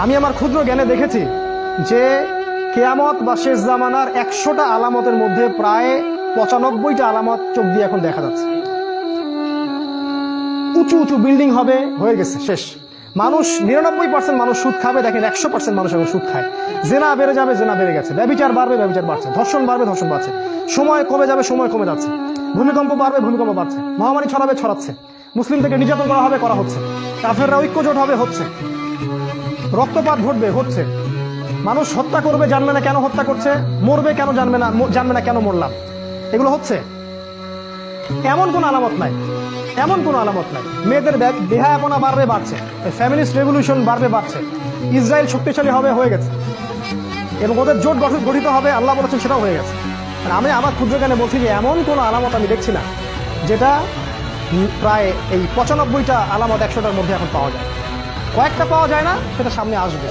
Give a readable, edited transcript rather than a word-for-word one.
আমি আমার ক্ষুদ্র জ্ঞানে দেখেছি যে কিয়ামত বা শেষ জামানার 100টা আলামতের মধ্যে প্রায় 95টা আলামত চোখ দিয়ে এখন দেখা যাচ্ছে। উঁচু উঁচু বিল্ডিং হবে, হয়ে গেছে, শেষ। মানুষ 99% মানুষ সুদ খাবে, দেখেন 100% মানুষ এখন সুদ খায়। জেনা বেড়ে যাবে, জেনা বেড়ে গেছে। ব্যভিচার বাড়বে, ব্যভিচার বাড়ছে। ধর্ষণ বাড়বে, ধর্ষণ বাড়ছে। সময় কমে যাবে, সময় কমে যাচ্ছে। ভূমিকম্প বাড়বে, ভূমিকম্প বাড়ছে। মহামারী ছড়াবে, ছড়াচ্ছে। মুসলিম থেকে নির্যাতন করা হবে, করা হচ্ছে। কাফেররা ঐক্যজোট হবে, হচ্ছে। রক্তপাত ঘটবে, হচ্ছে। মানুষ হত্যা করবে, জানবে না কেন হত্যা করছে। মরবে কেন, জানবে না কেন মরলাম। এগুলো হচ্ছে। এমন কোন আলামত নাই, এমন কোন আলামত নাই। মেয়েদের বেহায়াপনা বাড়বে, বাড়ছে। ফ্যামিলিস্ট রেভলিউশন বাড়বে, বাড়ছে। ইসরায়েল শক্তিশালী হবে, হয়ে গেছে। এবং ওদের জোট গঠিত হবে, আল্লাহ বলেছেন, সেটাও হয়ে গেছে। আমি আমার ক্ষুদ্র জ্ঞানে বলছি যে এমন কোন আলামত আমি দেখছি না যেটা প্রায় এই 95টা আলামত 100টার মধ্যে এখন পাওয়া যায়। কয়েকটা পাওয়া যায় না, সেটা সামনে আসবে।